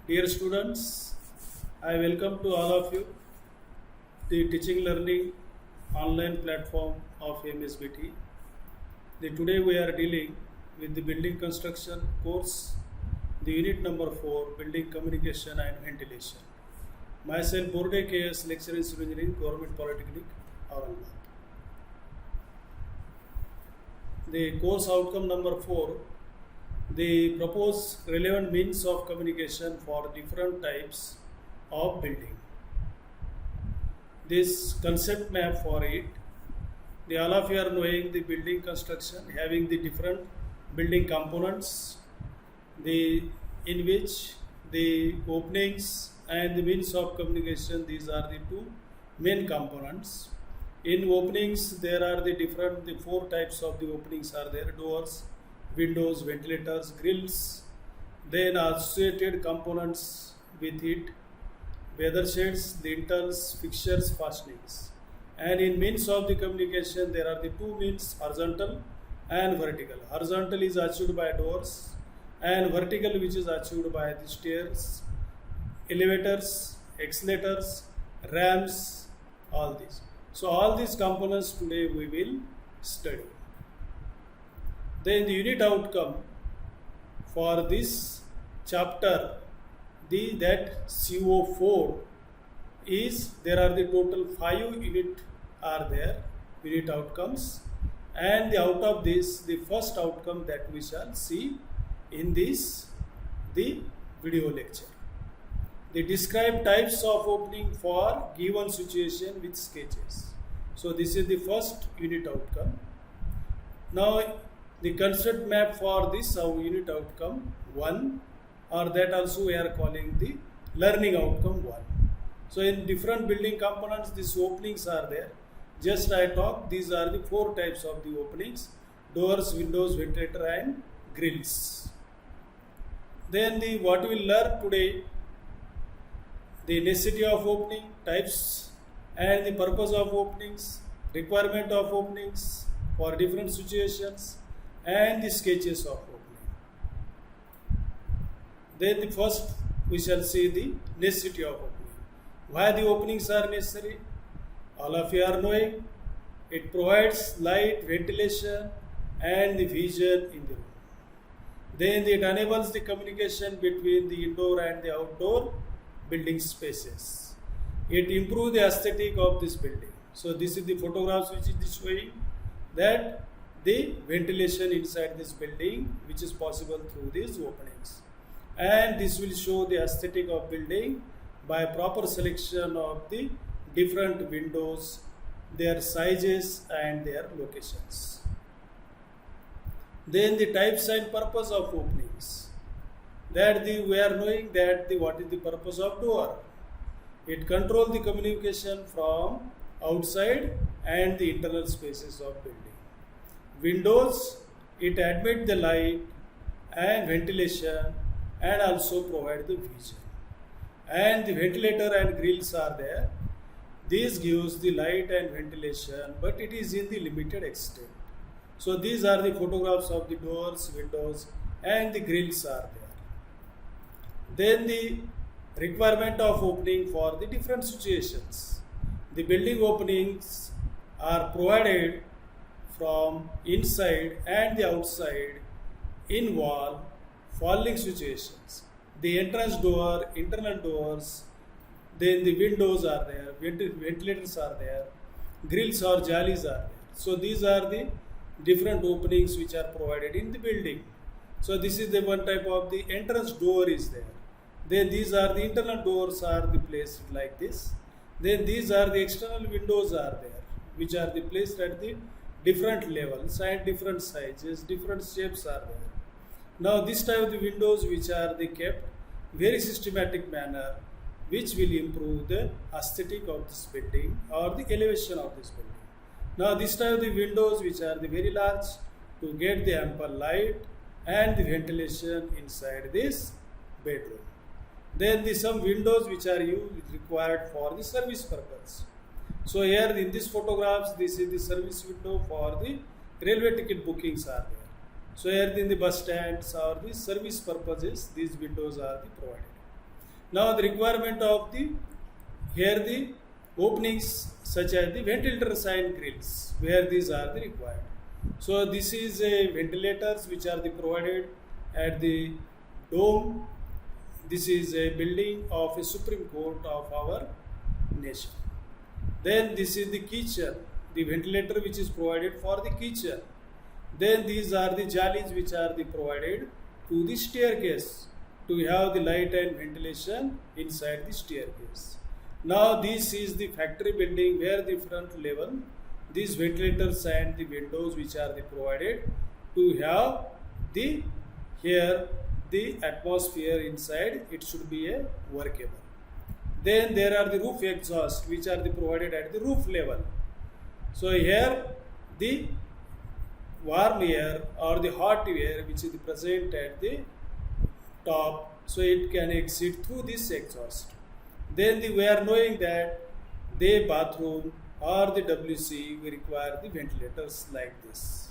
Dear students, I welcome to all of you the teaching learning online platform of MSBT. Today we are dealing with the building construction course, the unit number 4, building communication and ventilation. Myself Borde KS, lecturer in civil engineering, Government Polytechnic, Aurangabad. The course outcome number 4, the proposed relevant means of communication for different types of building. This concept map for it, all of you are knowing the building construction having the different building components, in which the openings and the means of communication, these are the two main components. In openings, there are the four types of the openings are there: doors, windows, ventilators, grills, then associated components with it, weather shades, lintels, fixtures, fastenings. And in means of the communication, there are the two means, horizontal and vertical. Horizontal is achieved by doors, and vertical, which is achieved by the stairs, elevators, accelerators, ramps, all these. So all these components today we will study. Then the unit outcome for this chapter, that CO4 is, there are the total 5 unit outcomes, and out of this, the first outcome that we shall see in this the video lecture. They describe types of opening for given situation with sketches. So this is the first unit outcome. Now the concept map for this unit outcome 1, or that also we are calling the learning outcome 1. So in different building components, these openings are there. Just I talk, these are the 4 types of the openings: doors, windows, ventilator and grills. Then what we will learn today, the necessity of opening, types and the purpose of openings, requirement of openings for different situations, and the sketches of opening. Then the first we shall see the necessity of opening. Why the openings are necessary? All of you are knowing, it provides light, ventilation and the vision in the room. Then it enables the communication between the indoor and the outdoor building spaces. It improves the aesthetic of this building. So this is the photographs which is showing that the ventilation inside this building, which is possible through these openings. And this will show the aesthetic of building by proper selection of the different windows, their sizes and their locations. Then the types and purpose of openings. That we are knowing that what is the purpose of door. It controls the communication from outside and the internal spaces of building. Windows, it admit the light and ventilation and also provide the vision. And the ventilator and grills are there. This gives the light and ventilation, but it is in the limited extent. So these are the photographs of the doors, windows and the grills are there. Then the requirement of opening for the different situations. The building openings are provided from inside and the outside, in wall, falling situations. The entrance door, internal doors, then the windows are there, ventilators are there, grills or jallies are there. So these are the different openings which are provided in the building. So this is the one type of the entrance door is there. Then these are the internal doors are the placed like this. Then these are the external windows are there, which are the placed at the different levels and different sizes, different shapes are there. Now this type of the windows which are the kept very systematic manner, which will improve the aesthetic of this building or the elevation of this building. Now this type of the windows which are the very large to get the ample light and the ventilation inside this bedroom. Then some windows which are required for the service purpose. So here in these photographs, this is the service window for the railway ticket bookings are there. So here in the bus stands or the service purposes, these windows are the provided. Now the requirement of the here the openings such as the ventilators and grills, where these are the required. So this is a ventilators which are the provided at the dome. This is a building of a Supreme Court of our nation. Then this is the kitchen, the ventilator which is provided for the kitchen. Then these are the jalis which are the provided to the staircase to have the light and ventilation inside the staircase. Now this is the factory building where the front level, these ventilators and the windows which are the provided to have the here the atmosphere inside, it should be a workable. Then there are the roof exhaust which are the provided at the roof level. So here the warm air or the hot air which is present at the top, so it can exit through this exhaust. Then we are knowing that the bathroom or the WC we require the ventilators like this.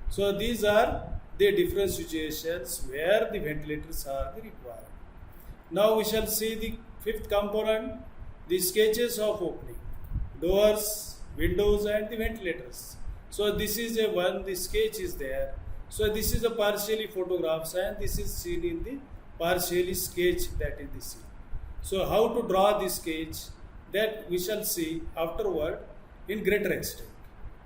So these are the different situations where the ventilators are the required. Now we shall see the fifth component, the sketches of opening, doors, windows and the ventilators. So this is a one, the sketch is there. So this is a partially photographs and this is seen in the partially sketch, that is the scene. So how to draw this sketch, that we shall see afterward in greater extent.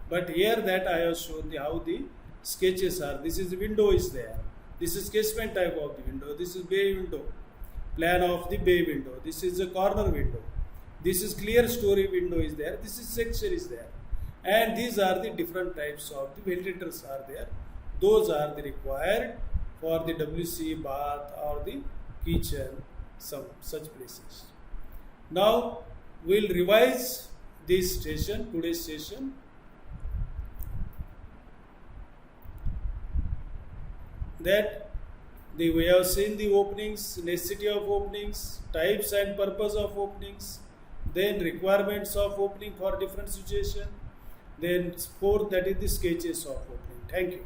But here that I have shown the how the sketches are. This is the window is there. This is casement type of the window. This is bay window. Plan of the bay window. This is a corner window. This is clear story window is there. This is section is there. And these are the different types of the ventilators are there. Those are the required for the WC, bath or the kitchen, some such places. Now we'll revise this session, today's session. That we have seen the openings, necessity of openings, types and purpose of openings, then requirements of opening for different situation, then fourth, that is the sketches of opening. Thank you.